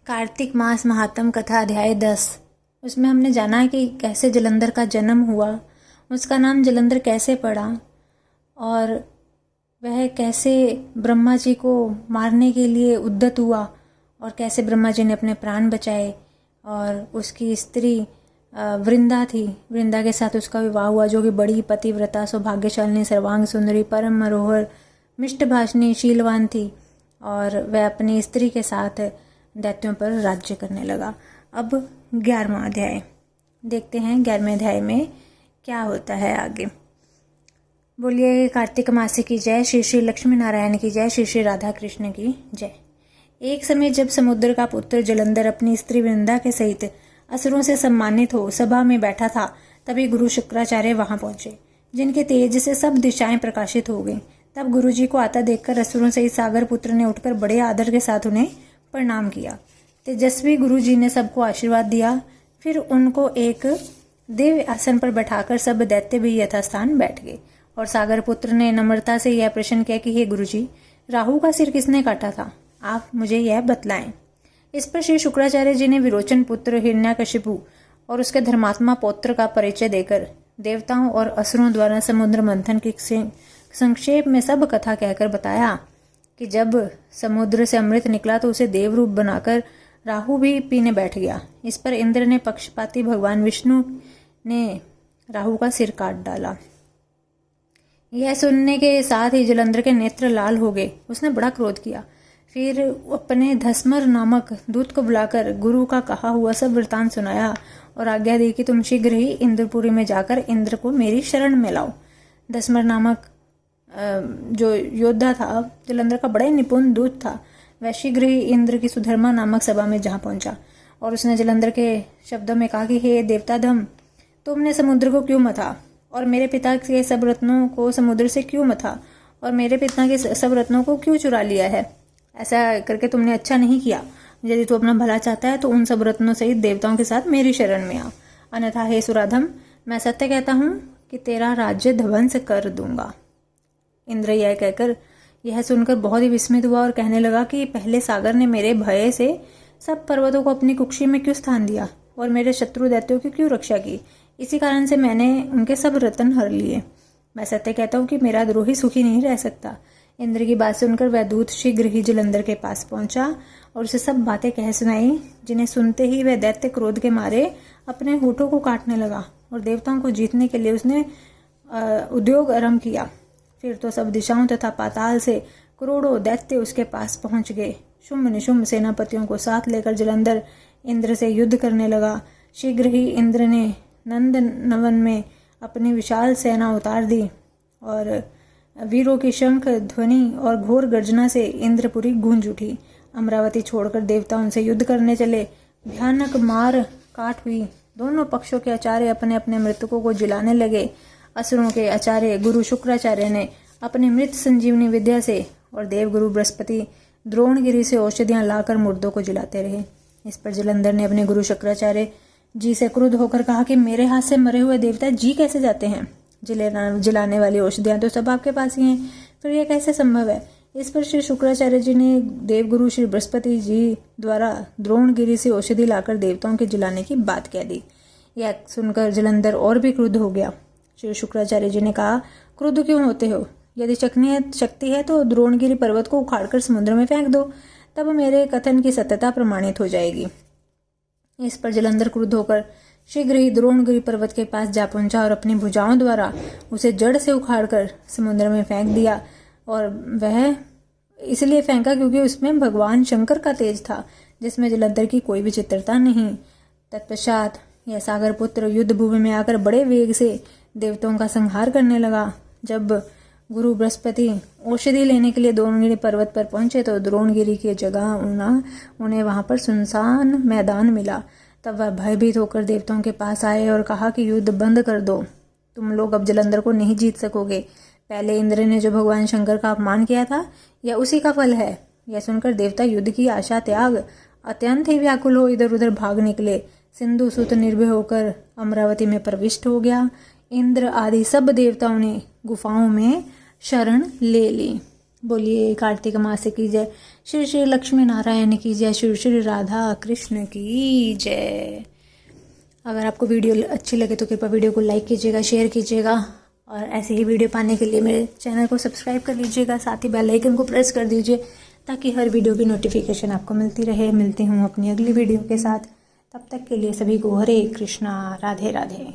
कार्तिक मास महात्म कथा अध्याय 10। उसमें हमने जाना कि कैसे जलंधर का जन्म हुआ, उसका नाम जलंधर कैसे पड़ा और वह कैसे ब्रह्मा जी को मारने के लिए उद्यत हुआ और कैसे ब्रह्मा जी ने अपने प्राण बचाए और उसकी स्त्री वृंदा थी, वृंदा के साथ उसका विवाह हुआ, जो कि बड़ी पतिव्रता, सौभाग्यशालिनी, सर्वांग सुंदरी, परम मनोहर, मिष्टभाषिणी, शीलवान थी और वह अपनी स्त्री के साथ दैत्यों पर राज्य करने लगा। अब 11वां अध्याय देखते हैं। 11वें अध्याय में क्या होता है आगे। बोलिए कार्तिक मासी की जय, श्री श्री लक्ष्मी नारायण की जय, श्री श्री राधा कृष्ण की जय। एक समय जब समुद्र का पुत्र जलंधर अपनी स्त्री वृंदा के सहित असुरों से सम्मानित हो सभा में बैठा था, तभी गुरु शुक्राचार्य वहां पहुंचे, जिनके तेज से सब दिशाएं प्रकाशित हो गईं। तब गुरु जी को आता देखकर असुरों सहित सागर पुत्र ने उठकर बड़े आदर के साथ उन्हें प्रणाम किया। तेजस्वी गुरु जी ने सबको आशीर्वाद दिया। फिर उनको एक दिव्य आसन पर बैठाकर सब दैत्य भी यथास्थान बैठ गए और सागर पुत्र ने नम्रता से यह प्रश्न किया कि हे गुरु जी, राहु का सिर किसने काटा था? आप मुझे यह बतलाएं। इस पर श्री शुक्राचार्य जी ने विरोचन पुत्र हिरण्यकशिपु और उसके धर्मात्मा पौत्र का परिचय देकर देवताओं और असुरों द्वारा समुद्र मंथन की संक्षेप में सब कथा कहकर बताया कि जब समुद्र से अमृत निकला तो उसे देव रूप बनाकर राहु भी पीने बैठ गया। इस पर इंद्र ने पक्षपाती भगवान विष्णु ने राहु का सिर काट डाला। यह सुनने के साथ ही जलंधर के नेत्र लाल हो गए। उसने बड़ा क्रोध किया। फिर अपने धस्मर नामक दूत को बुलाकर गुरु का कहा हुआ सब वृतांत सुनाया और आज्ञा दी कि तुम शीघ्र ही इंद्रपुरी में जाकर इंद्र को मेरी शरण में लाओ। धस्मर नामक जो योद्धा था, जलंधर का बड़ा ही निपुण दूत था, वह शीघ्र ही इंद्र की सुधर्मा नामक सभा में जहाँ पहुंचा और उसने जलंधर के शब्दों में कहा कि हे देवताधम, तुमने समुद्र को क्यों मथा और मेरे पिता के सब रत्नों को समुद्र से क्यों मथा और मेरे पिता के सब रत्नों को क्यों चुरा लिया है? ऐसा करके तुमने अच्छा नहीं किया। यदि तू अपना भला चाहता है तो उन सब रत्नों सहित देवताओं के साथ मेरी शरण में आ, अन्यथा हे सुराधम, मैं सत्य कहता हूँ कि तेरा राज्य ध्वंस कर दूंगा। इंद्र यह सुनकर बहुत ही विस्मित हुआ और कहने लगा कि पहले सागर ने मेरे भय से सब पर्वतों को अपनी कुक्षी में क्यों स्थान दिया और मेरे शत्रु दैत्यों की क्यों रक्षा की? इसी कारण से मैंने उनके सब रत्न हर लिए। मैं सत्य कहता हूँ कि मेरा द्रोही सुखी नहीं रह सकता। इंद्र की बात सुनकर वह दूत शीघ्र ही जलंधर के पास पहुंचा और उसे सब बातें कह सुनाई, जिन्हें सुनते ही वह दैत्य क्रोध के मारे अपने होठों को काटने लगा और देवताओं को जीतने के लिए उसने उद्योग आरंभ किया। फिर तो सब दिशाओं तथा पाताल से करोड़ों दैत्य उसके पास पहुंच गए। शुंभ निशुंभ सेनापतियों को साथ लेकर जलंधर इंद्र से युद्ध करने लगा। शीघ्र ही इंद्र ने नंद नवन में अपनी विशाल सेना उतार दी और वीरों की शंख ध्वनि और घोर गर्जना से इंद्रपुरी गूंज उठी। अमरावती छोड़कर देवता उनसे युद्ध करने चले। भयानक मार काट हुई। दोनों पक्षों के आचार्य अपने अपने मृतकों को जिलाने लगे। असुरों के आचार्य गुरु शुक्राचार्य ने अपने मृत संजीवनी विद्या से और देवगुरु बृहस्पति द्रोणगिरी से औषधियां लाकर मुर्दों को जिलाते रहे। इस पर जलंधर ने अपने गुरु शुक्राचार्य जी से क्रुद्ध होकर कहा कि मेरे हाथ से मरे हुए देवता जी कैसे जाते हैं? जिलाने वाली औषधियां तो सब आपके पास ही हैं, फिर यह कैसे संभव है? इस पर श्री शुक्राचार्य जी ने देवगुरु श्री बृहस्पति जी द्वारा द्रोणगिरी से औषधि लाकर देवताओं के जिलाने की बात कह दी। यह सुनकर जलंधर और भी क्रुद्ध हो गया। श्री शुक्राचार्य जी ने कहा, क्रुद्ध क्यों होते हो? यदि शक्ति है तो द्रोणगिरी पर्वत को उखाड़कर समुद्र में फेंक दो, तब मेरे कथन की सत्यता प्रमाणित हो जाएगी। इस पर जलंधर क्रुद्ध होकर शीघ्र ही द्रोणगिरी पर्वत के पास जा पहुंचा और अपनी भुजाओं द्वारा उसे जड़ से उखाड़कर समुद्र में फेंक दिया। और वह इसलिए फेंका क्योंकि उसमें भगवान शंकर का तेज था, जिसमें जलंधर की कोई विचित्रता नहीं। तत्पश्चात यह सागर पुत्र युद्ध भूमि में आकर बड़े वेग से देवताओं का संहार करने लगा। जब गुरु बृहस्पति औषधि लेने के लिए द्रोणगिरी पर्वत पर पहुंचे तो द्रोणगिरी की जगह उन्हें वहां पर सुनसान मैदान मिला। तब वह भयभीत होकर देवताओं के पास आए और कहा कि युद्ध बंद कर दो, तुम लोग अब जलंधर को नहीं जीत सकोगे। पहले इंद्र ने जो भगवान शंकर का अपमान किया था, यह उसी का फल है। यह सुनकर देवता युद्ध की आशा त्याग अत्यंत ही व्याकुल हो इधर उधर भाग निकले। सिंधु सुत निर्भय होकर अमरावती में प्रविष्ट हो गया। इंद्र आदि सब देवताओं ने गुफाओं में शरण ले ली। बोलिए कार्तिक मास की जय, श्री श्री लक्ष्मी नारायण की जय, श्री श्री राधा कृष्ण की जय। अगर आपको वीडियो अच्छी लगे तो कृपया वीडियो को लाइक कीजिएगा, शेयर कीजिएगा और ऐसे ही वीडियो पाने के लिए मेरे चैनल को सब्सक्राइब कर लीजिएगा। साथ ही बेल आइकन को प्रेस कर दीजिए ताकि हर वीडियो की नोटिफिकेशन आपको मिलती रहे। मिलती हूँ अपनी अगली वीडियो के साथ, तब तक के लिए सभी को हरे कृष्णा, राधे राधे।